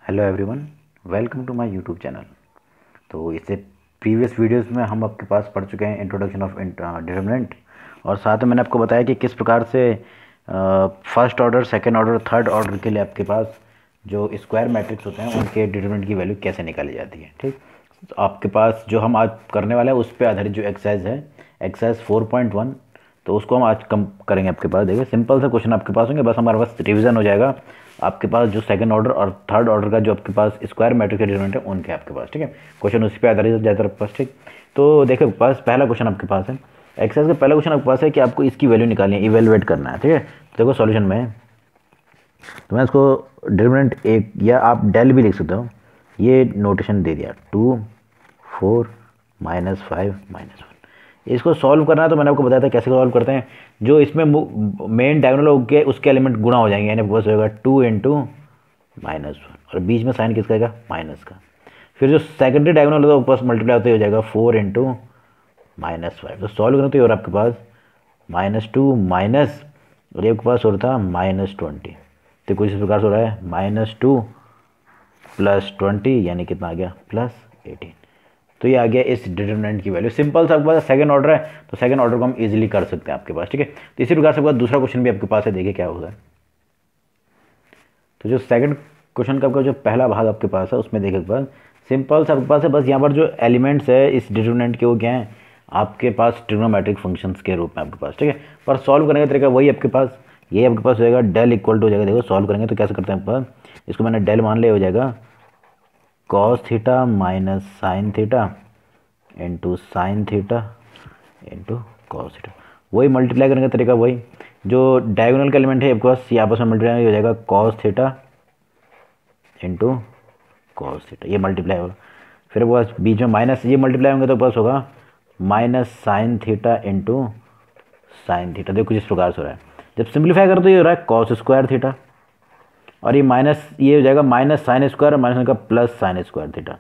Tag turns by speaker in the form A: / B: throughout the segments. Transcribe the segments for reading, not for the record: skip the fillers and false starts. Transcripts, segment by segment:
A: Hello everyone, welcome to my YouTube channel. तो इससे previous videos में हम आपके पास पढ़ चुके हैं इंट्रोडक्शन ऑफ डिटरमिनेंट, और साथ में मैंने आपको बताया कि किस प्रकार से first order, second order, third order के लिए आपके पास जो स्क्वायर मैट्रिक्स होते हैं उनके डिटरमिनेंट की वैल्यू कैसे निकाली जाती है। ठीक, तो आपके पास जो हम आज करने वाले हैं उस पर आधारित जो एक्सरसाइज है, एक्सरसाइज 4.1, तो उसको हम आज कम करेंगे। आपके पास देखिए सिंपल सा क्वेश्चन आपके पास होंगे, बस हमारे पास रिवीजन हो जाएगा। आपके पास जो सेकंड ऑर्डर और थर्ड ऑर्डर का जो आपके पास स्क्वायर मैट्रिक्स के डिटरमिनेंट है उनके आपके पास, ठीक है, क्वेश्चन उसी पे आधारित जाता है आपके पास। ठीक, तो देखिए पास पहला क्वेश्चन आपके पास है, एक्सरसाइज का पहला क्वेश्चन आपके पास है कि आपको इसकी वैल्यू निकालनी है, इवेलुएट करना है। ठीक है, तो देखो सॉल्यूशन में तो मैं इसको डिटरमिनेंट एक या आप डेल भी लिख सकते हो, ये नोटेशन दे दिया 2 4 -5 -1। इसको सॉल्व करना है तो मैंने आपको बताया था कैसे सॉल्व करते हैं। जो इसमें मेन डायगोनल हो गए उसके एलिमेंट गुणा हो जाएंगे, यानी बस होगा 2 × -1, और बीच में साइन किसका आएगा, माइनस का। फिर जो सेकेंडरी डायगोनल होता है ऊपर मल्टीप्लाई होते हो जाएगा 4 × -5। तो सॉल्व करना तो ये हो रहा है आपके पास -2 माइनस, और ये आपके पास हो रहा था -20। तो कुछ इस प्रकार से हो रहा है -2 + 20, यानी कितना आ गया +18। तो ये आ गया इस डिटरमिनेंट की वैल्यू। सिंपल सा आपके पास सेकंड ऑर्डर है, तो सेकंड ऑर्डर को हम इजीली कर सकते हैं आपके पास। ठीक है, तो इसी प्रकार से आपके पास दूसरा क्वेश्चन भी आपके पास है, देखिए क्या होगा। तो जो सेकंड क्वेश्चन का आपका जो पहला भाग आपके पास है उसमें देखिए आपके पास सिंपल सा आपके पास है, बस यहाँ पर जो एलिमेंट्स है इस डिटरमिनेंट के वो क्या है आपके पास ट्रिग्नोमेट्रिक फंक्शंस के रूप में आपके पास। ठीक है, पर सॉल्व करने का तरीका वही आपके पास, ये आपके पास हो जाएगा डेल इक्वल टू हो जाएगा। देखो सॉल्व करेंगे तो कैसे करते हैं आपके पास, इसको मैंने डेल मान लिया, हो जाएगा cos theta minus sine theta into sine theta into cos theta. वही मल्टीप्लाई करने का तरीका वही, जो डायगोनल का एलिमेंट है आपके पास ये आपस में मल्टीप्लाई हो जाएगा cos theta into cos theta, ये मल्टीप्लाई होगा। फिर बस बीच में माइनस, ये मल्टीप्लाई होंगे तो बस होगा minus sine theta into sine theta. देखो किस प्रकार से हो रहा है, जब सिंप्लीफाई करो तो ये हो रहा है कॉस स्क्वायर थीटा, और ये माइनस ये हो जाएगा माइनस साइन स्क्वायर, माइनस का प्लस साइन स्क्वायर थीटा।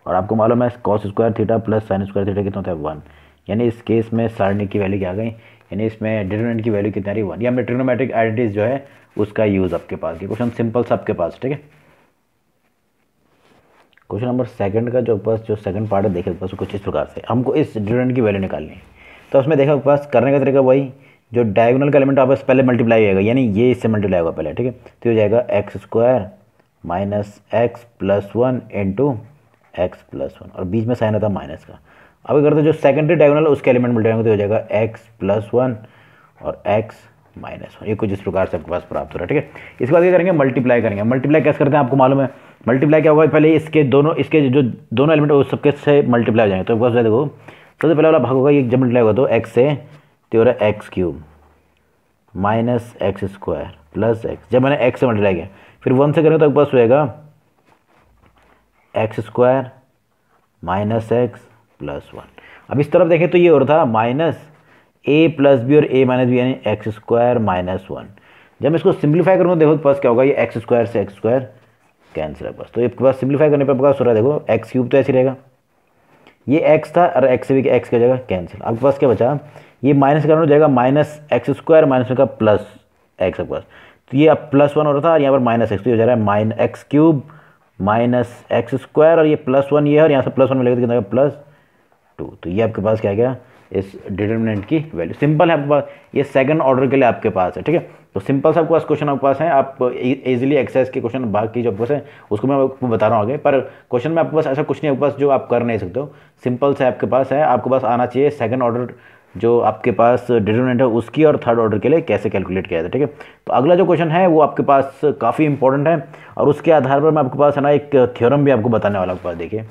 A: और आपको मालूम है cos square theta plus sine square theta कितना होता है 1, यानी इस केस में सारणी की वैल्यू क्या आ गई, यानी इसमें डिटरमिनेंट की वैल्यू कितनी आ रही 1। या हमने ट्रिग्नोमेट्रिक आइडेंटिटीज जो है उसका यूज़ आपके पास, ये क्वेश्चन सिंपल सा आपके पास। ठीक है, क्वेश्चन नंबर सेकंड का जो पास जो सेकंड पार्ट है देखे पास कुछ इस प्रकार से हमको इस डिटरमिनेंट की वैल्यू निकालनी है। तो उसमें देखा पास करने का तरीका वही, जो डायगोनल का एलिमेंट आपस पहले मल्टीप्लाई होगा, यानी ये इससे मल्टीप्लाई होगा पहले। ठीक है, तो हो जाएगा x² minus x + 1 into x + 1, और बीच में साइन आता है माइनस का। अब करते जो सेकेंडरी डायगोनल उसके एलिमेंट मल्टीप्लाई होंगे तो हो जाएगा x + 1 और x - 1। ये कुछ इस प्रकार से आपके पास प्राप्त हो रहा है। ठीक है, इसके बाद क्या करेंगे, मल्टीप्लाई करेंगे। मल्टीप्लाई कैसे करते हैं आपको मालूम है, मल्टीप्लाई क्या होगा, पहले इसके जो दोनों एलिमेंट है उस सबके से मल्टीप्लाई हो जाएंगे। तो बस देखो सबसे पहले वाला भाग होगा, ये जब मल्टीप्लाई होगा तो x से तो हो रहा है x³ minus x² plus x, जब मैंने x से मल्टीप्लाई किया फिर 1 से करेंगे तो आपके पास होएगा x² माइनस x + 1। अब इस तरफ देखें तो ये हो रहा था माइनस a + b और a - b, यानी x² - 1। जब मैं इसको सिंप्लीफाई करूँगा देखो पास क्या होगा, ये x² से x² कैंसिल है बस। तो इसके बाद सिंप्लीफाई करने पर पास हो रहा है देखो x³ तो ऐसे रहेगा, ये x था और x से भी x की जगह कैंसिल। आपके पास क्या बचा, ये माइनस का हो जाएगा माइनस x² माइनस का प्लस x आपके पास। तो ये अब +1 हो रहा था और यहाँ पर -x, तो हो जा रहा है x³ माइनस x², और ये +1 ये है, और यहाँ से +1 मिलेगा तो कितना +2। तो ये आपके पास क्या गया इस डिटरमिनेंट की वैल्यू। सिंपल है आपके पास, ये सेकंड ऑर्डर के लिए आपके पास है। ठीक है, तो सिंपल सा आपके पास क्वेश्चन आपके पास है, आप इजीली एक्सरसाइज के क्वेश्चन बाकी जो आपके पास है उसको मैं आपको बता रहा हूँ आगे, पर क्वेश्चन में आपके पास ऐसा कुछ नहीं आपके पास जो आप कर नहीं सकते हो। सिंपल से आपके पास है, आपके पास आना चाहिए सेकंड ऑर्डर जो आपके पास डिटरमिनेंट है उसकी, और थर्ड ऑर्डर के लिए कैसे कैलकुलेट किया जाए। ठीक है, तो अगला जो क्वेश्चन है वो आपके पास काफ़ी इंपॉर्टेंट है, और उसके आधार पर मैं आपके पास है ना एक थ्योरम भी आपको बताने वाला आपके पास। देखिए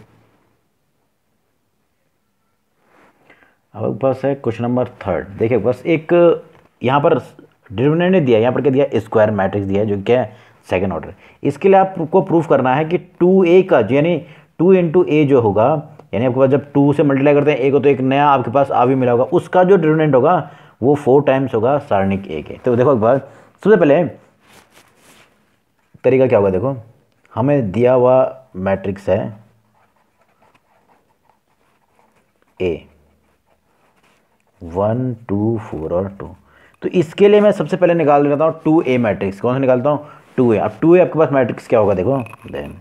A: अब आपके पास है क्वेश्चन नंबर थर्ड। देखिए बस एक यहाँ पर डिटरमिनेंट ने दिया, यहाँ पर क्या दिया, स्क्वायर मैट्रिक्स दिया है जो क्या है सेकंड ऑर्डर। इसके लिए आपको प्रूफ करना है कि 2a का यानी 2 × a जो होगा, यानी आपके पास जब 2 से मल्टीप्लाई करते हैं a को तो एक नया आपके पास आ भी मिला होगा, उसका जो डिटरमिनेंट होगा वो 4 टाइम्स होगा सारणिक a के। तो देखो एक बार सबसे पहले तरीका क्या होगा, देखो हमें दिया हुआ मैट्रिक्स है a 1 2 4 और 2, तो इसके लिए मैं सबसे पहले निकाल लेता हूँ 2a मैट्रिक्स। कौन सा निकालता हूँ, 2A। अब 2A आपके पास मैट्रिक्स क्या होगा देखो, देन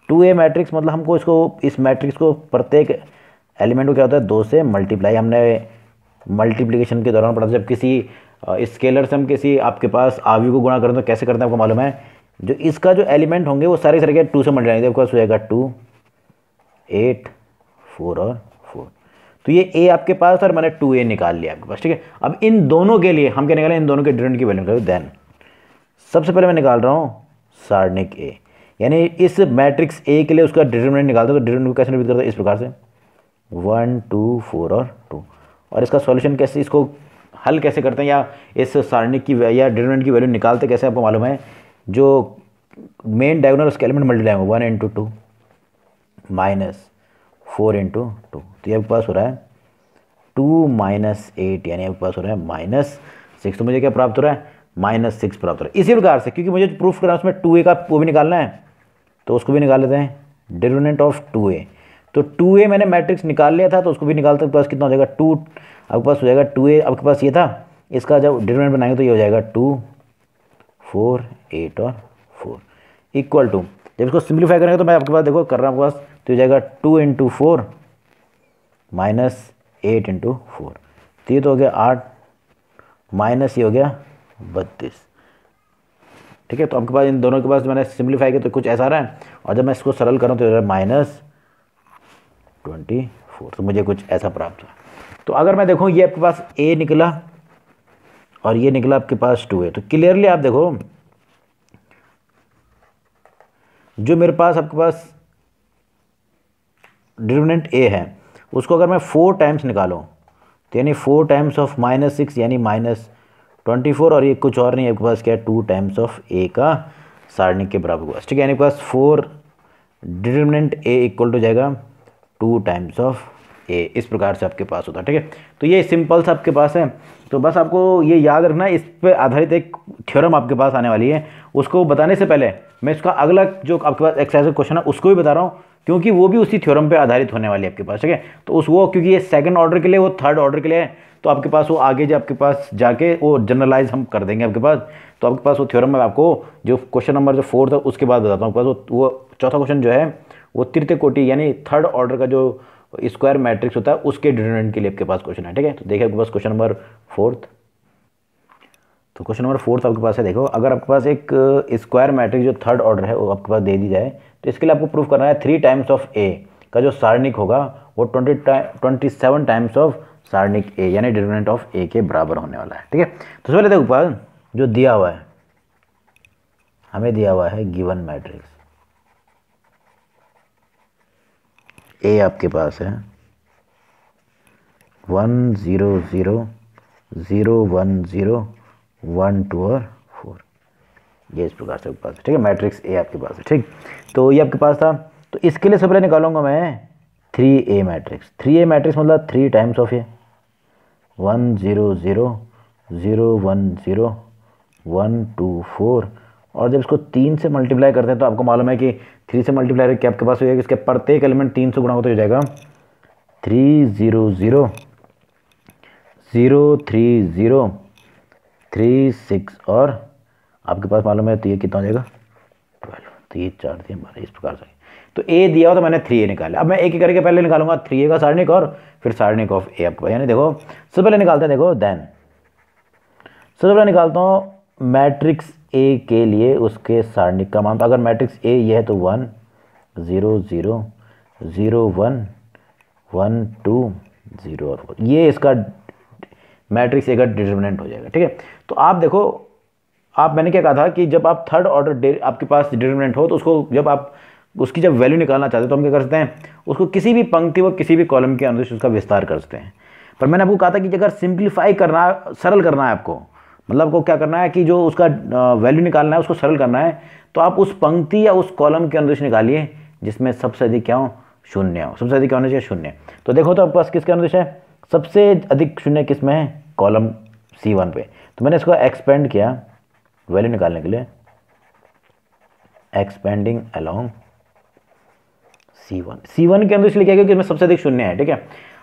A: 2A मैट्रिक्स मतलब हमको इसको, इस मैट्रिक्स को प्रत्येक एलिमेंट को क्या होता है 2 से मल्टीप्लाई। हमने मल्टीप्लिकेशन के दौरान पढ़ा था, जब किसी स्केलर से हम किसी आपके पास आवी को गुणा करें तो कैसे करते हैं आपको मालूम है। जो इसका जो एलिमेंट होंगे वो सारे सारे 2 से मल्टीप्लाई, आपके पास हो जाएगा 2, 8, 4 और 4। तो ये A आपके पास और मैंने 2A निकाल लिया आपके पास, ठीक है। अब इन दोनों के लिए हम क्या निकालें, इन दोनों के डिटरमिनेंट की वैल्यू निकालो। देन सबसे पहले मैं निकाल रहा हूँ सारणिक A, यानी इस मैट्रिक्स A के लिए उसका डिटरमिनेंट निकालते हैं। तो डिटरमिनेंट को कैसे निकालते हैं, इस प्रकार से 1, 2, 4 और 2। और इसका सॉल्यूशन कैसे, इसको हल कैसे करते हैं, या इस सारणिक की या डिटरमिनेंट की वैल्यू निकालते कैसे आपको मालूम है। जो मेन डायगोनल उसके एलिमेंट मल्टीप्लाई होंगे 1 इंटू 2 माइनस 4 इंटू 2। तो ये आपके पास हो रहा है 2 माइनस 8, यानी आपके पास हो रहा है -6। तो मुझे क्या प्राप्त हो रहा है, -6 प्राप्त हो रहा है। इसी प्रकार से क्योंकि मुझे प्रूफ करना है उसमें 2A का वो भी निकालना है, तो उसको भी निकाल लेते हैं, डिटरमिनेंट ऑफ 2A। तो 2A मैंने मैट्रिक्स निकाल लिया था, तो उसको भी निकालते हैं। पास कितना हो जाएगा 2, आपके पास हो जाएगा 2A, आपके पास ये था, इसका जब डिटरमिनेंट बनाएंगे तो ये हो जाएगा 2, 4, 8 और 4 इक्वल टू, जब इसको सिंप्लीफाई करेंगे तो मैं आपके पास देखो कर रहा हूँ आपके पास, तो हो जाएगा 2 इंटू 4 माइनस 8 इंटू 4। तो ये तो हो गया 8 माइनस ये हो गया 32, ठीक है। तो आपके पास इन दोनों के पास मैंने सिंप्लीफाई किया तो कुछ ऐसा आ रहा है, और जब मैं इसको सरल करूँ तो हो रहा है -24। तो मुझे कुछ ऐसा प्राप्त हुआ। तो अगर मैं देखूँ ये आपके पास A निकला और ये निकला आपके पास 2A, तो क्लियरली आप देखो जो मेरे पास आपके पास डिटरमिनेंट A है उसको अगर मैं 4 टाइम्स निकालूँ तो यानी 4 टाइम्स ऑफ -6 यानी -24, और ये कुछ और नहीं आपके पास क्या है 2 टाइम्स ऑफ A का सारणिक के बराबर हुआ, ठीक है। यानी आपके पास 4 डिटरमिनेंट A इक्वल टू जाएगा 2 टाइम्स ऑफ A, इस प्रकार से आपके पास होता है, ठीक है। तो ये सिंपल सा आपके पास है। तो बस आपको ये याद रखना है, इस पे आधारित एक थ्योरम आपके पास आने वाली है। उसको बताने से पहले मैं इसका अगला जो आपके पास एक्सरसाइज क्वेश्चन है उसको भी बता रहा हूँ, क्योंकि वो भी उसी थ्योरम पे आधारित होने वाली है आपके पास, ठीक है। तो उस वो क्योंकि ये सेकंड ऑर्डर के लिए, वो थर्ड ऑर्डर के लिए है, तो आपके पास वो आगे जो आपके पास जाके वो जनरलाइज हम कर देंगे आपके पास। तो आपके पास वो थ्योरम में आपको जो क्वेश्चन नंबर जो 4 था उसके बाद बताता हूँ आपके पास वो चौथा क्वेश्चन जो है वो तृतीय कोटि यानी थर्ड ऑर्डर का जो स्क्वायर मैट्रिक्स होता है उसके डिटरमिनेंट के लिए आपके पास क्वेश्चन है, ठीक है। तो देखिए आपके पास क्वेश्चन नंबर 4। तो क्वेश्चन नंबर 4 आपके पास है, देखो अगर आपके पास एक स्क्वायर मैट्रिक्स जो थर्ड ऑर्डर है वो आपके पास दे दी जाए, तो इसके लिए आपको प्रूफ करना है 3 टाइम्स ऑफ A का जो सारणिक होगा वो 27 टाइम्स ऑफ सारणिक A यानी डिटरमिनेंट ऑफ A के बराबर होने वाला है, ठीक है। तो पहले देखो पास जो दिया हुआ है, हमें दिया हुआ है गिवन मैट्रिक्स A आपके पास है 1 0 0 0 1 0 1 2 और 4, ये इस प्रकार से आपके पास है, ठीक है। मैट्रिक्स A आपके पास है, ठीक। तो ये आपके पास था, तो इसके लिए सबसे पहले निकालूंगा मैं 3A मैट्रिक्स। 3A मैट्रिक्स मतलब 3 टाइम्स ऑफ A 1 0 0 0 1 0 1 2 4, और जब इसको 3 से मल्टीप्लाई करते हैं तो आपको मालूम है कि 3 से मल्टीप्लाई करके आपके पास हो जाएगा, इसके प्रत्येक एलिमेंट 3 से गुणा होता हो जाएगा 3 0 0 0 3 0 3 6, और आपके पास मालूम है तो ये कितना हो जाएगा 12। तो ये 4 दिए 12, इस प्रकार से। तो A दिया हो तो मैंने 3A निकाला। अब मैं एक एक करके पहले निकालूंगा 3A का सारणिक और फिर सारणिक ऑफ A आपको, यानी देखो सबसे पहले निकालते हैं, देखो देन सबसे पहले निकालता हूँ मैट्रिक्स A के लिए उसके सारणिक का मान। तो अगर मैट्रिक्स A ये है तो 1 0 0 0 1 1 2 0 और 4, ये इसका मैट्रिक्स A का डिटरमिनेंट हो जाएगा, ठीक है। तो आप देखो, आप मैंने क्या कहा था कि जब आप थर्ड ऑर्डर आपके पास डिटरमिनेंट हो तो उसको जब आप उसकी जब वैल्यू निकालना चाहते हो तो हम क्या कर सकते हैं, उसको किसी भी पंक्ति व किसी भी कॉलम के अंदर उसका विस्तार कर सकते हैं। पर मैंने आपको कहा था कि अगर सिंप्लीफाई करना है, सरल करना है आपको, मतलब आपको क्या करना है कि जो उसका वैल्यू निकालना है उसको सरल करना है, तो आप उस पंक्ति या उस कॉलम के अंदर निकालिए जिसमें सबसे अधिक क्या हो, शून्य हो। सबसे अधिक क्या होना चाहिए, शून्य। तो देखो तो आपके पास किसके अंदर है, सबसे अधिक शून्य किस में है, कॉलम C1 पे। तो मैंने इसको एक्सपेंड किया वैल्यू निकालने के लिए, एक्सपेंडिंग अलोंग C1 के अंदर इसलिए क्या क्योंकि इसमें सबसे अधिक शून्य है, ठीक है।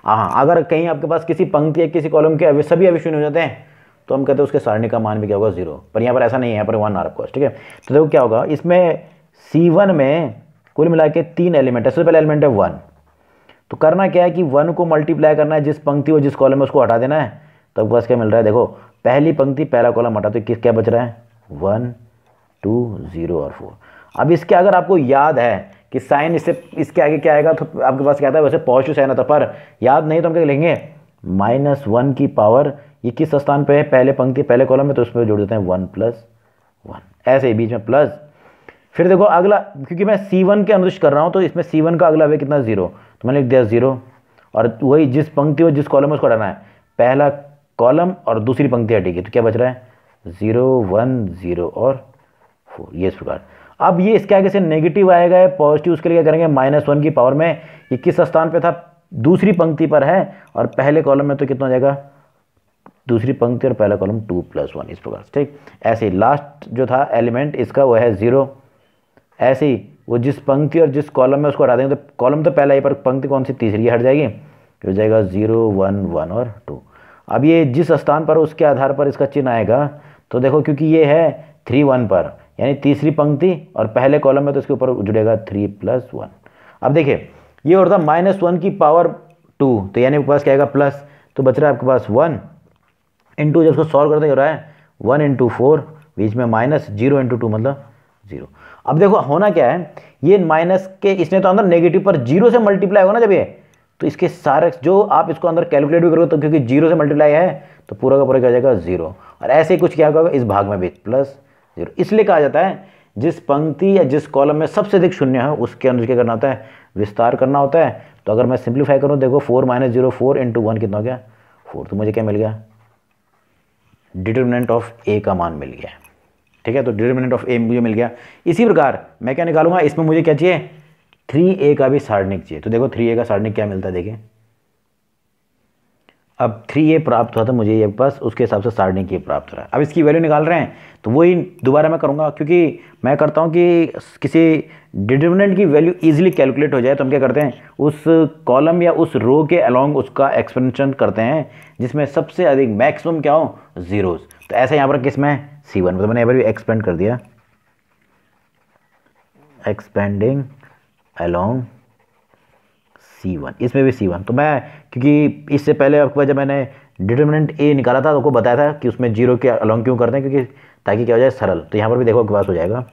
A: हाँ, अगर कहीं आपके पास किसी पंक्ति या किसी कॉलम के सभी अभी शून्य हो जाते हैं तो हम कहते हैं उसके सारणी का मान भी क्या होगा 0, पर यहाँ पर ऐसा नहीं है, यहाँ पर 1 आ रहा है ठीक है। तो देखो क्या होगा इसमें C1 में कुल मिला के 3 एलिमेंट है। सबसे पहला एलिमेंट है 1, तो करना क्या है कि 1 को मल्टीप्लाई करना है, जिस पंक्ति और जिस कॉलम में उसको हटा देना है। तो आपके पास क्या मिल रहा है, देखो पहली पंक्ति पहला कॉलम हटा, तो क्या बच रहा है 1 2 0 और 4। अब इसके अगर आपको याद है कि साइन इसके आगे क्या आएगा, तो आपके पास क्या आता है, वैसे पॉजिटिव साइन आता, पर याद नहीं तो हम क्या लेंगे -1 की पावर, ये किस स्थान पे है, पहले पंक्ति पहले कॉलम में, तो उसमें जोड़ देते हैं 1 + 1, ऐसे ही बीच में प्लस। फिर देखो अगला, क्योंकि मैं C1 के अनुदिश कर रहा हूँ तो इसमें C1 का अगला वे कितना 0, तो मैंने लिख दिया 0, और वही जिस पंक्ति और जिस कॉलम में उसको हटाना है, पहला कॉलम और दूसरी पंक्ति हटेगी, तो क्या बच रहा है 0 1 0 और 4, ये इस प्रकार। अब ये इसके आगे से नेगेटिव आएगा, पॉजिटिव, उसके लिए क्या करेंगे -1 की पावर में, ये किस स्थान पे था, दूसरी पंक्ति पर है, और पहले कॉलम में तो कितना हो जाएगा, दूसरी पंक्ति और पहला कॉलम 2 + 1, इस प्रकार ठीक। ऐसे ही लास्ट जो था एलिमेंट इसका वो है 0, ऐसे ही वो जिस पंक्ति और जिस कॉलम में उसको हटा देंगे, तो कॉलम तो पहला ही, पर पंक्ति कौन सी, तीसरी हट जाएगी, तो हो जाएगा 0 1 1 और 2। अब ये जिस स्थान पर उसके आधार पर इसका चिन्ह आएगा, तो देखो क्योंकि ये है 3 1 पर, यानी तीसरी पंक्ति और पहले कॉलम में, तो इसके ऊपर जुड़ेगा 3 + 1। अब देखिए ये होता -1 की पावर 2, तो यानी आपके पास क्या आएगा प्लस, तो बच रहा है आपके पास 1 इंटू, जब उसको सॉल्व करते हो रहा है 1 × 4, बीच में -0 × 2 मतलब 0। अब देखो होना क्या है, ये माइनस के इसने तो अंदर नेगेटिव पर 0 से मल्टीप्लाई होगा ना जब ये, तो इसके सारे जो आप इसको अंदर कैलकुलेट भी करोगे, तो क्योंकि 0 से मल्टीप्लाई है तो पूरा का पूरा क्या हो जाएगा 0, और ऐसे ही कुछ क्या होगा इस भाग में भी +0। इसलिए कहा जाता है जिस पंक्ति या जिस कॉलम में सबसे अधिक शून्य है उसके अंदर क्या करना होता है, विस्तार करना होता है। तो अगर मैं सिंप्लीफाई करूँ, देखो 4 - 0 4 × 1 कितना हो गया 4, तो मुझे क्या मिल गया, डिटर्मिनेंट ऑफ A का मान मिल गया, ठीक है। तो डिटर्मिनेंट ऑफ A मुझे मिल गया। इसी प्रकार मैं क्या निकालूंगा, इसमें मुझे क्या चाहिए, 3A का भी सारणिक चाहिए। तो देखो 3A का सारणिक क्या मिलता है, देखिए अब 3A प्राप्त हुआ था मुझे ये पास, उसके हिसाब से सारणिक ये प्राप्त हो रहा है। अब इसकी वैल्यू निकाल रहे हैं, तो वही दोबारा मैं करूँगा, क्योंकि मैं करता हूँ कि किसी डिटर्मिनेंट की वैल्यू इजीली कैलकुलेट हो जाए, तो हम क्या करते हैं उस कॉलम या उस रो के अलोंग उसका एक्सपेंशन करते हैं जिसमें सबसे अधिक मैक्सिमम क्या हो, जीरोस। तो ऐसे यहाँ पर किसमें C1, तो मैंने यहाँ पर भी एक्सपेंड कर दिया, एक्सपेंडिंग अलोंग C1, इसमें भी C1। तो मैं क्योंकि इससे पहले आपके पास जब मैंने डिटर्मिनेंट A निकाला था तो आपको बताया था कि उसमें 0 के अलोंग क्यों करते हैं, क्योंकि ताकि क्या हो जाए सरल। तो यहाँ पर भी देखो आपके पास हो जाएगा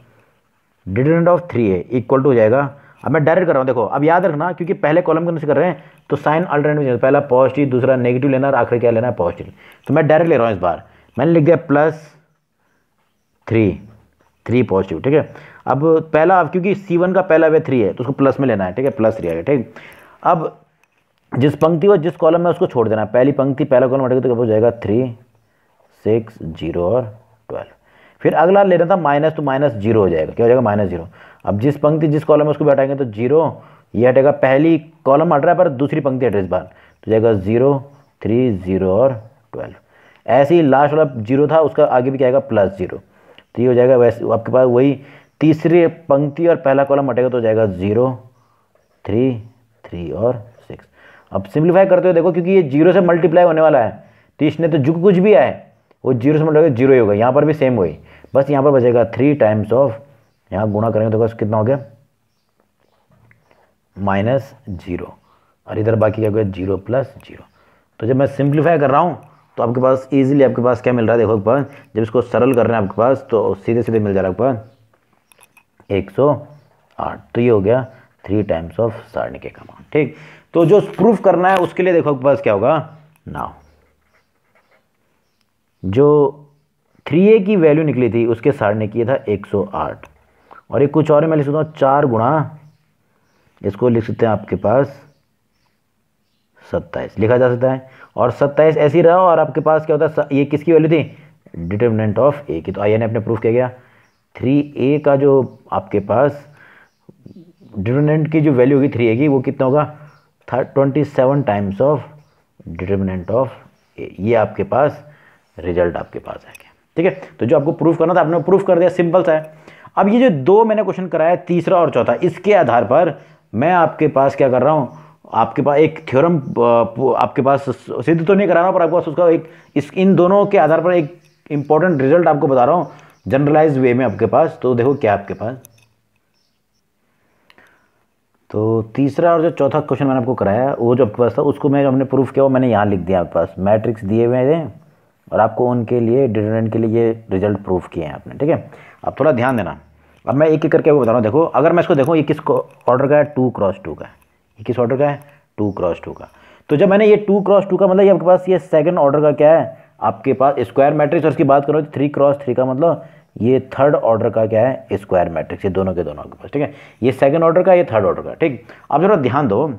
A: determinant of 3A equal to हो जाएगा। अब मैं डायरेक्ट कर रहा हूँ, देखो अब याद रखना क्योंकि पहले कॉलम के अंदर से कर रहे हैं तो साइन अल्टरनेटिव, पहला पॉजिटिव दूसरा नेगेटिव लेना और आखिर क्या लेना है पॉजिटिव। तो मैं डायरेक्ट ले रहा हूँ, इस बार मैंने लिख दिया +3 पॉजिटिव, ठीक है। अब पहला, अब क्योंकि C1 का पहला वे 3 है तो उसको प्लस में लेना है, ठीक है, +3 आ गया, ठीक। अब जिस पंक्ति और जिस कॉलम में उसको छोड़ देना है, पहली पंक्ति पहला कॉलम हटेगा तो हो जाएगा 3 6 0 और 12। फिर अगला लेना था माइनस, तो -0 हो जाएगा, क्या हो जाएगा -0। अब जिस पंक्ति जिस कॉलम में उसको भी हटाएंगे तो 0, ये हटेगा, पहली कॉलम हट रहा है पर दूसरी पंक्ति हट रही है इस बार, तो जाएगा 0 3 0 और 12। ऐसे ही लास्ट वाला 0 था उसका आगे भी क्या आएगा +0, तो ये हो जाएगा वैसे आपके पास वही तीसरी पंक्ति और पहला कॉलम हटेगा तो हो जाएगा 0 3 3 और 6। अब सिंप्लीफाई करते हो देखो क्योंकि ये 0 से मल्टीप्लाई होने वाला है, तो इसने तो जो कुछ भी आए वो 0 से मल्टीप्लाई 0 ही होगा। यहाँ पर भी सेम वही, बस यहाँ पर बचेगा 3 टाइम्स ऑफ, यहाँ गुणा करेंगे तो बस कितना हो गया -0, और इधर बाकी क्या हो गया 0 + 0। तो जब मैं सिंप्लीफाई कर रहा हूँ तो आपके पास इजीली आपके पास क्या मिल रहा है, देखो आपके पास जब इसको सरल कर रहे हैं आपके पास तो सीधे सीधे मिल जा रहा है आपके पास 108। तो ये हो गया 3 टाइम्स ऑफ सारणिक का मान, ठीक। तो जो प्रूफ करना है उसके लिए देखो आपके पास क्या होगा, नाउ जो 3A की वैल्यू निकली थी उसके सारणिक ये था 108, और ये कुछ और मैं लिख सकता हूँ 4 गुणा, इसको लिख सकते हैं आपके पास 27 लिखा जा सकता है, और 27 ऐसे ही रहा। और आपके पास क्या होता है, ये किसकी वैल्यू थी, डिटर्मिनेंट ऑफ A की। तो आइए ने अपने प्रूफ किया गया 3A का जो आपके पास डिटर्मिनेंट की जो वैल्यू होगी 3A की वो कितना होगा 27 times of determinant of A। ये आपके पास रिजल्ट आपके पास आ गया, ठीक है। तो जो आपको प्रूफ करना था आपने प्रूफ कर दिया, सिंपल सा है। अब ये जो 2 मैंने क्वेश्चन कराया तीसरा और चौथा, इसके आधार पर मैं आपके पास क्या कर रहा हूँ, आपके पास एक थ्योरम आपके पास सिद्ध तो नहीं कराना, पर आपके पास उसका एक इन दोनों के आधार पर एक इंपॉर्टेंट रिजल्ट आपको बता रहा हूँ जनरलाइज वे में आपके पास। तो देखो क्या आपके पास, तो तीसरा और जो चौथा क्वेश्चन मैंने आपको कराया वो जो आपके पास था उसको मैं हमने प्रूफ किया वो मैंने यहाँ लिख दिया आपके पास, मैट्रिक्स दिए हुए हैं और आपको उनके लिए डिटरमिनेंट के लिए ये रिजल्ट प्रूफ किए हैं आपने, ठीक है। अब थोड़ा ध्यान देना, अब मैं एक एक करके आपको बता रहा हूँ। देखो अगर मैं इसको देखूँ ये किस ऑर्डर का है, 2x2 का है। ये किस ऑर्डर का है, 2x2 का। तो जब मैंने ये 2x2 का मतलब ये आपके पास ये सेकंड ऑर्डर का क्या है आपके पास स्क्वायर मैट्रिक्स, और इसकी बात करो 3x3 का मतलब ये थर्ड ऑर्डर का क्या है स्क्वायर मैट्रिक्स, ये दोनों के दोनों आपके पास, ठीक है। ये सेकंड ऑर्डर का, ये थर्ड ऑर्डर का, ठीक। अब जरा ध्यान दो,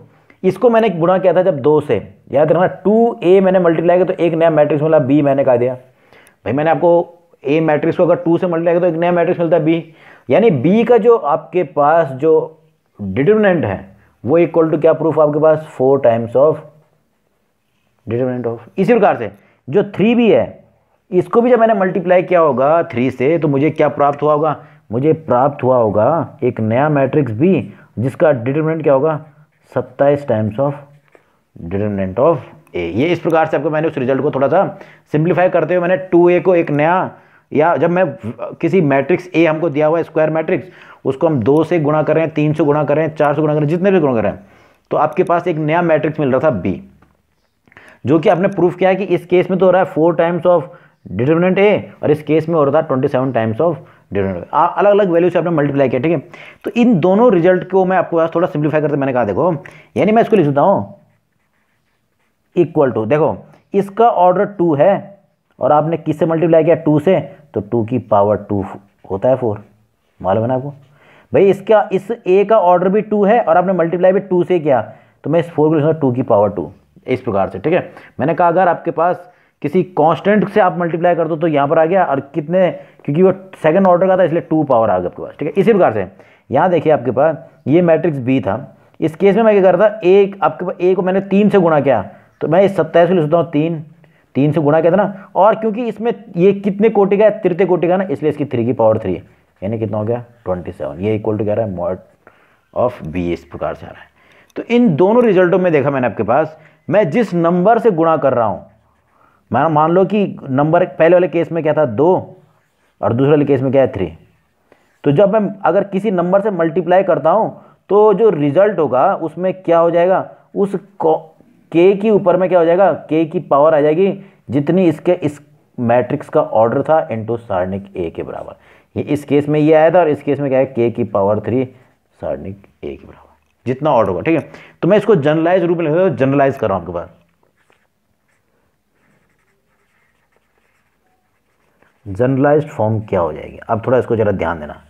A: इसको मैंने गुणा किया था जब 2 से, याद रखना 2a मैंने मल्टीप्लाई किया तो एक नया मैट्रिक्स मिला, b मैंने कहा दिया भाई, मैंने आपको a मैट्रिक्स को अगर 2 से मल्टीप्लाई किया तो एक नया मैट्रिक्स मिलता है b, यानी b का जो आपके पास जो डिटरमिनेंट है वो इक्वल टू क्या प्रूफ आपके पास 4 टाइम्स ऑफ डिटरमिनेंट ऑफ। इसी प्रकार से जो 3b है इसको भी जब मैंने मल्टीप्लाई किया होगा 3 से तो मुझे क्या प्राप्त हुआ होगा, मुझे प्राप्त हुआ होगा एक नया मैट्रिक्स b जिसका डिटरमिनेंट क्या होगा 27 times of determinant of a। ये इस प्रकार से आपको मैंने उस रिजल्ट को थोड़ा सा सिंप्लीफाई करते हुए मैंने 2a को एक नया, या जब मैं किसी मैट्रिक्स a हमको दिया हुआ है स्क्वायर मैट्रिक्स, उसको हम 2 से गुणा करें, 3 से गुणा करें, 4 से गुणा करें, जितने भी गुणा करें, तो आपके पास एक नया मैट्रिक्स मिल रहा था b, जो कि आपने प्रूफ किया है कि इस केस में तो हो रहा है 4 टाइम्स ऑफ डिटरमिनेंट a और इस केस में हो रहा था 27 टाइम्स ऑफ डिटरमिनेंट। अलग अलग वैल्यू से आपने मल्टीप्लाई किया, ठीक है। तो इन दोनों रिजल्ट को मैं आपको थोड़ा सिंप्लीफाई करते मैंने कहा देखो, यानी मैं इसको लिख देता हूँ इक्वल टू, देखो इसका ऑर्डर 2 है और आपने किससे मल्टीप्लाई किया 2 से, तो 2 की पावर 2 होता है 4, मालूम है ना आपको भाई। इसका इस a का ऑर्डर भी 2 है और आपने मल्टीप्लाई भी 2 से किया, तो मैं इस 4 को लिखूंगा 2 की पावर 2, इस प्रकार से, ठीक है। मैंने कहा अगर आपके पास किसी कांस्टेंट से आप मल्टीप्लाई कर दो तो यहाँ पर आ गया, और कितने, क्योंकि वो सेकंड ऑर्डर का था इसलिए 2 पावर आ गया आपके पास, ठीक है। इसी प्रकार से यहाँ देखिए आपके पास ये मैट्रिक्स b था, इस केस में मैं क्या कर रहा था, एक आपके पास a को मैंने 3 से गुणा किया, तो मैं इस 27 को लिख सकता हूँ 3 से गुणा किया था ना, और क्योंकि इसमें ये कितने कोटि का है, तृतीय कोटि का ना, इसलिए इसकी 3 की पावर 3, यानी कितना हो गया 27, ये इक्वल टू क्या रहा है मॉड ऑफ b, इस प्रकार से आ रहा है। तो इन दोनों रिजल्टों में देखा मैंने आपके पास, मैं जिस नंबर से गुणा कर रहा हूँ, मैं मान लो कि नंबर पहले वाले केस में क्या था 2 और दूसरे वाले केस में क्या है 3, तो जब मैं अगर किसी नंबर से मल्टीप्लाई करता हूं तो जो रिजल्ट होगा उसमें क्या हो जाएगा, उस k की ऊपर में क्या हो जाएगा, k की पावर आ जाएगी जितनी इसके इस मैट्रिक्स का ऑर्डर था इनटू सारणिक a के बराबर। ये इस केस में ये आया था और इस केस में क्या है k की पावर 3 सारणिक a के बराबर, जितना ऑर्डर होगा, ठीक है। तो मैं इसको जनरलाइज रूप में लिख रहा हूं, जनरलाइज कर रहा हूं आपके पास, जनरलाइज्ड फॉर्म क्या हो जाएगी। अब थोड़ा इसको जरा ध्यान देना,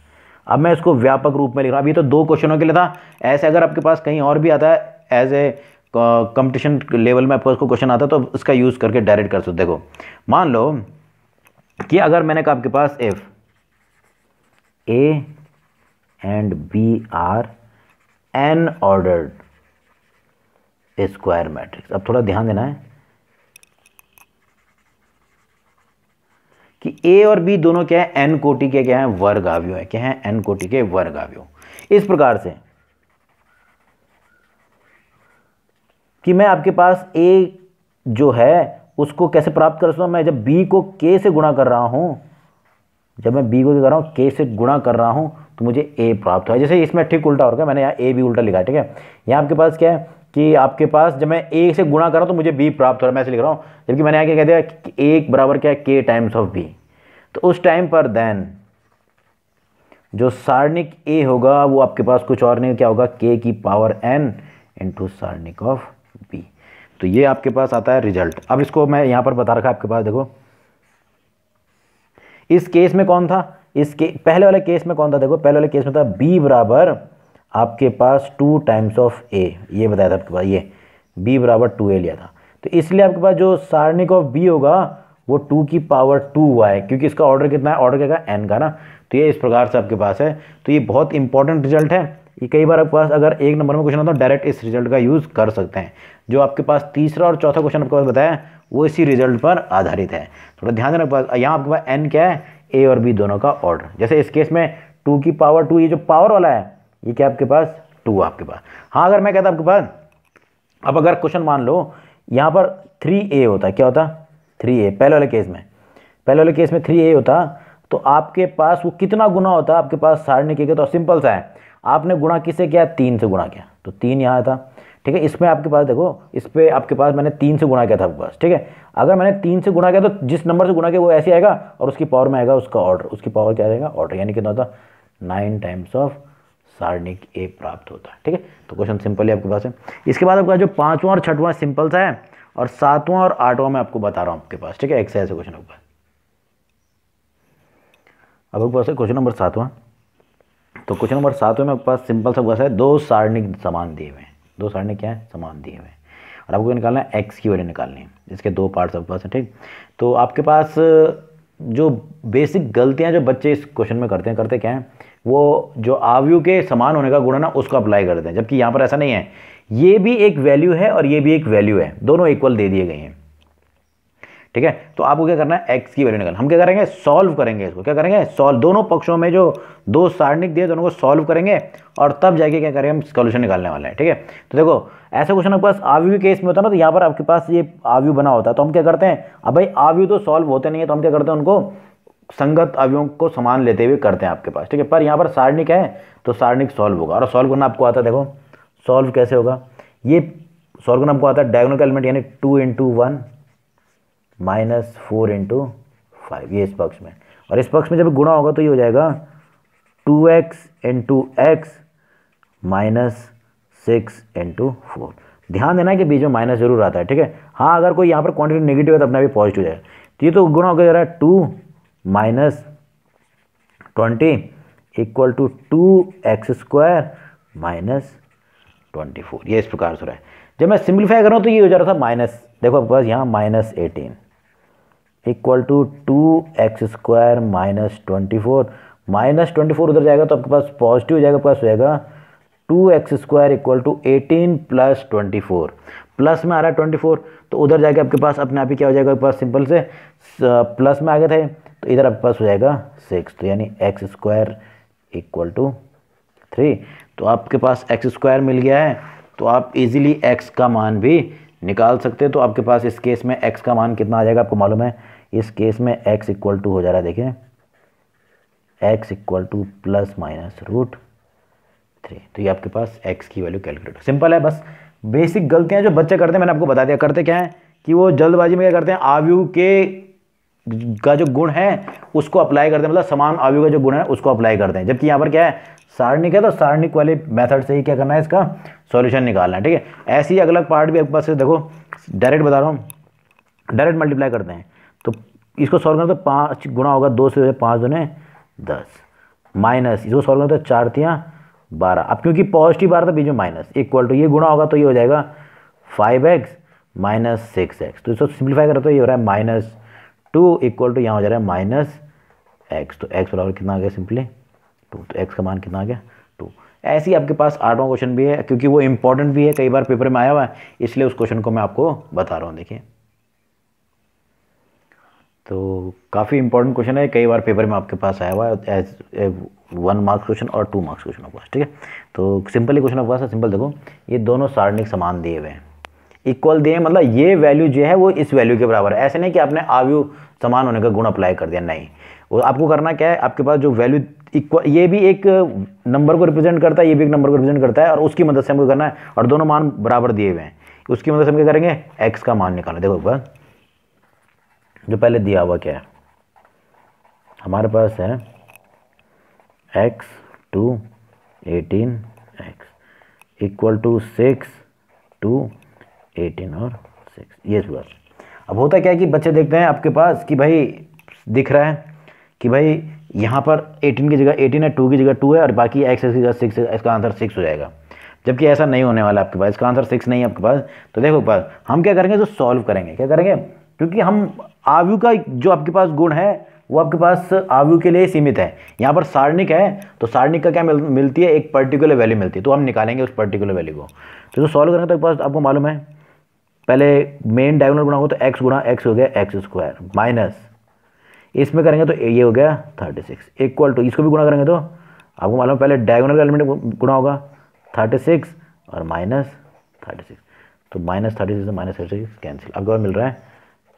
A: अब मैं इसको व्यापक रूप में लिख रहा हूँ। अभी तो 2 क्वेश्चनों के लिए था, ऐसे अगर आपके पास कहीं और भी आता है एज ए कंपटीशन लेवल में आपको क्वेश्चन आता है तो इसका यूज़ करके डायरेक्ट कर सकते। देखो मान लो कि अगर मैंने कहा आपके पास if a and b are n ordered square matrix. अब थोड़ा ध्यान देना है कि a और b दोनों क्या है, n कोटि के क्या है, वर्ग अवयव है, क्या है, n कोटि के वर्ग अवयव। इस प्रकार से कि मैं आपके पास a जो है उसको कैसे प्राप्त कर सकता हूं, मैं जब b को k से गुणा कर रहा हूं, जब मैं b को क्या कर रहा हूं k से गुणा कर रहा हूं तो मुझे a प्राप्त हुआ है। जैसे इसमें ठीक उल्टा हो रहा है, मैंने यहाँ a भी उल्टा लिखा है, ठीक है। यहाँ आपके पास क्या है कि आपके पास जब मैं a से गुणा कर रहा हूं तो मुझे b प्राप्त हो रहा है, मैं ऐसे लिख रहा हूं, जबकि मैंने यहाँ क्या कह दिया कि a बराबर क्या है k टाइम्स ऑफ b। तो उस टाइम पर देन जो सारणिक a होगा वो आपके पास कुछ और नहीं, क्या होगा, k की पावर n इंटू सारणिक ऑफ b। तो ये आपके पास आता है रिजल्ट। अब इसको मैं यहाँ पर बता रखा है आपके पास, देखो इस केस में कौन था, पहले वाले केस में कौन था, देखो पहले वाले केस में था b बराबर आपके पास 2 टाइम्स ऑफ a, ये बताया था आपके पास, ये b बराबर 2a लिया था। तो इसलिए आपके पास जो सारणिक ऑफ b होगा वो 2 की पावर 2 हुआ है, क्योंकि इसका ऑर्डर कितना है, ऑर्डर क्या है n का ना। तो ये इस प्रकार से आपके पास है। तो ये बहुत इंपॉर्टेंट रिजल्ट है, ये कई बार आपके पास अगर एक नंबर में क्वेश्चन आता है डायरेक्ट इस रिजल्ट का यूज़ कर सकते हैं। जो आपके पास तीसरा और चौथा क्वेश्चन आपके पास बताया वो इसी रिजल्ट पर आधारित है। थोड़ा ध्यान देना, पास यहाँ आपके पास n क्या है, a और b दोनों का ऑर्डर। जैसे इस केस में 2 की पावर 2, ये जो पावर वाला है ये क्या आपके पास 2 आपके पास। हाँ अगर मैं कहता आपके पास अब अगर क्वेश्चन मान लो यहाँ पर 3a होता, क्या होता 3a, पहले वाले केस में 3a होता, तो आपके पास वो कितना गुना होता आपके पास सारणी के, तो सिंपल सा है, आपने गुणा किससे किया, 3 से गुणा किया, तो 3 यहाँ था, ठीक है। इसमें आपके पास देखो, इस पर आपके पास मैंने 3 से गुणा किया था आपके पास, ठीक है। अगर मैंने 3 से गुणा किया तो जिस नंबर से गुणा किया वो ऐसे आएगा और उसकी पावर में आएगा उसका ऑर्डर, उसकी पावर क्या आएगा, ऑर्डर, यानी कितना होता 9 टाइम्स ऑफ सारणिक ए प्राप्त होता है, ठीक है। तो क्वेश्चन सिंपल ही आपके पास है। इसके बाद आपका जो 5वां और 6वां सिंपल सा है, और 7वां और 8वां मैं आपको बता रहा हूँ आपके पास, ठीक है। एक्सरसाइज है क्वेश्चन आपके पास। अब आपके पास है क्वेश्चन नंबर 7वां। तो क्वेश्चन नंबर 7वें में आपके पास सिंपल सा क्वेश्चन है, दो सारणिक समान दिए हुए हैं, दो सारणिक क्या है, समान दिए हुए हैं, और आपको निकालना है एक्स की वैल्यू निकालनी है, इसके दो पार्ट्स आपके पास हैं, ठीक। तो आपके पास जो बेसिक गलतियां जो बच्चे इस क्वेश्चन में करते क्या है, वो जो आव्यूह के समान होने का गुण है ना उसको अप्लाई करते हैं, जबकि यहाँ पर ऐसा नहीं है, ये भी एक वैल्यू है और ये भी एक वैल्यू है, दोनों इक्वल दे दिए गए हैं, ठीक है। तो आपको क्या करना है, एक्स की वैल्यू निकालना, हम क्या करेंगे, सॉल्व करेंगे इसको, क्या करेंगे, सॉल्व, दोनों पक्षों में जो दो सारणिक दिए दोनों को सॉल्व करेंगे और तब जाके क्या करेंगे, हम सॉल्यूशन निकालने वाले हैं, ठीक है। तो देखो ऐसा क्वेश्चन आपके पास आव्यूह केस में होता है ना, तो यहाँ पर आपके पास ये आव्यूह बना होता है, तो हम क्या करते हैं, अब भाई आव्यूह तो सॉल्व होते नहीं है, तो हम क्या करते हैं, उनको संगत अवयवों को समान लेते हुए करते हैं आपके पास, ठीक है। पर यहाँ पर सारणिक है तो सारणिक सॉल्व होगा, और सॉल्व करना आपको आता है, देखो सॉल्व कैसे होगा, ये सॉल्व करना आपको आता है, डायगोनल का एलिमेंट यानी 2 × 1 -4 × 5, ये इस पक्ष में, और इस पक्ष में जब गुणा होगा तो ये हो जाएगा 2x × x -6 × 4। ध्यान देना है कि बीच में माइनस जरूर आता है, ठीक है। हाँ, अगर कोई यहाँ पर क्वांटिटी नेगेटिव है तो अपना भी पॉजिटिव है, तो ये तो गुणा होकर जा रहा है 2 - 20 = 2x² - 24, ये इस प्रकार से रहा है। जब मैं सिंप्लीफाई कर रहा हूँ तो ये हो जा रहा था माइनस, देखो आपके पास यहाँ -18 = 2x² - 24, -24 उधर जाएगा तो आपके पास पॉजिटिव हो जाएगा, आपके पास हो जाएगा 2x² = 18 + 24, प्लस में आ रहा है 24, तो उधर जाके आपके पास अपने आप ही क्या हो जाएगा, आपके पास सिंपल से प्लस में आ गए थे, तो इधर आपके पास हो जाएगा 6, तो यानी x² = 3। तो आपके पास x² मिल गया है, तो आप इजीली x का मान भी निकाल सकते हैं। तो आपके पास इस केस में x का मान कितना आ जाएगा, आपको मालूम है, इस केस में x = हो जा रहा है, देखिए x = ±√3, तो ये आपके पास x की वैल्यू कैलकुलेट, सिंपल है। बस बेसिक गलतियां जो बच्चे करते हैं मैंने आपको बता दिया, करते क्या है कि वो जल्दबाजी में क्या करते हैं, आव्यूह के का जो गुण है उसको अप्लाई करते हैं, मतलब समान आव्यूह का जो गुण है उसको अप्लाई करते हैं, जबकि यहाँ पर क्या है, सारणिक है, तो सारणिक वाले मेथड से ही क्या करना है, इसका सॉल्यूशन निकालना है, ठीक है। ऐसे ही अगला पार्ट भी आपके पास है, देखो डायरेक्ट बता रहा हूँ, डायरेक्ट मल्टीप्लाई करते हैं, तो इसको सॉल्व करना तो 5 गुणा होगा 2 से, 5 दूने 10, माइनस इसको सॉल्व करना तो 4 × 12, अब क्योंकि पॉजिटिव बार था बीच में माइनस, इक्वल टू ये गुणा होगा तो ये हो जाएगा 5x - 6x, तो इसको सिंप्लीफाई करें तो ये हो रहा है -2 = यहाँ हो जा रहा है -x, तो x बराबर कितना आ गया, सिंपली 2, तो x का मान कितना आ गया 2। ऐसे ही आपके पास 8वां क्वेश्चन भी है, क्योंकि वो इंपॉर्टेंट भी है, कई बार पेपर में आया हुआ है, इसलिए उस क्वेश्चन को मैं आपको बता रहा हूँ, देखिए तो काफ़ी इंपॉर्टेंट क्वेश्चन है, कई बार पेपर में आपके पास आया हुआ है एज 1 मार्क्स क्वेश्चन और 2 मार्क्स क्वेश्चन आपके पास, ठीक है। तो सिंपली क्वेश्चन आपके पास है, सिंपल देखो, ये दोनों सारणिक समान दिए हुए हैं, इक्वल दिए, मतलब ये वैल्यू जो है वो इस वैल्यू के बराबर है, ऐसे नहीं कि आपने आव्यूह समान होने का गुण अप्लाई कर दिया, नहीं, वो आपको करना क्या है, आपके पास जो वैल्यू इक्वल, ये भी एक नंबर को रिप्रेजेंट करता है, ये भी एक नंबर को रिप्रेजेंट करता है, और उसकी मदद से हमको करना है, और दोनों मान बराबर दिए हुए हैं, उसकी मदद से हम क्या करेंगे, x का मान निकालना। देखो एक बार जो पहले दिया हुआ क्या है, हमारे पास है x to 18x = 6 to 18 और 6, ये बात। अब होता क्या है कि बच्चे देखते हैं आपके पास कि भाई दिख रहा है कि भाई यहाँ पर 18 की जगह 18 है, 2 की जगह 2 है, और बाकी x की जगह 6 है, इसका आंसर 6 हो जाएगा, जबकि ऐसा नहीं होने वाला आपके पास, इसका आंसर 6 नहीं है आपके पास। तो देखो पास हम क्या करेंगे, तो सॉल्व करेंगे, क्या करेंगे, क्योंकि हम आव्यूह का जो आपके पास गुण है वो आपके पास आव्यूह के लिए सीमित है, यहाँ पर सारणिक है तो सारणिक का क्या मिलती है, एक पर्टिकुलर वैल्यू मिलती है, तो हम निकालेंगे उस पर्टिकुलर वैल्यू को। तो सॉल्व करेंगे तो पास आपको मालूम है, पहले मेन डायगोनल गुणा होगा तो x गुणा x हो गया x² माइनस, इसमें करेंगे तो ये हो गया 36 इक्वल टू, इसको भी गुणा करेंगे तो आपको मालूम है पहले डायगोनल का एलिमेंट गुणा होगा 36 और -36, तो -36 से -36 कैंसिल, आपके पास मिल रहा है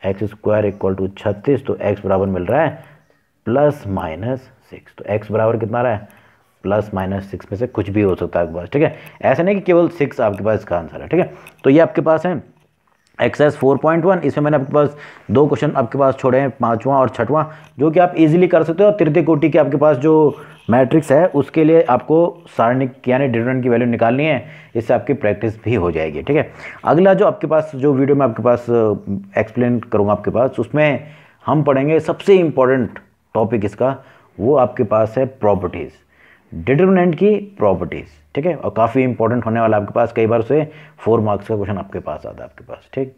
A: x² = 36, तो x बराबर मिल रहा है +-6। तो x बराबर कितना रहा है, +-6 में से कुछ भी हो सकता है आपके पास, ठीक है। ऐसा नहीं कि केवल 6 आपके पास इसका आंसर है, ठीक है। तो ये आपके पास है एक्सरसाइज 4.1। इसमें मैंने आपके पास 2 क्वेश्चन आपके पास छोड़े हैं, 5वां और 6वां, जो कि आप इजीली कर सकते हो। और तृतीय कोटि के आपके पास जो मैट्रिक्स है उसके लिए आपको सारणिक यानी डिटरमिनेंट की वैल्यू निकालनी है, इससे आपकी प्रैक्टिस भी हो जाएगी, ठीक है। अगला जो आपके पास जो वीडियो में आपके पास एक्सप्लेन करूँगा आपके पास, उसमें हम पढ़ेंगे सबसे इम्पोर्टेंट टॉपिक इसका, वो आपके पास है प्रॉपर्टीज़, डिटरमिनेंट की प्रॉपर्टीज़, ठीक है। और काफ़ी इंपॉर्टेंट होने वाला आपके पास, कई बार से 4 मार्क्स का क्वेश्चन आपके पास आता है आपके पास, ठीक।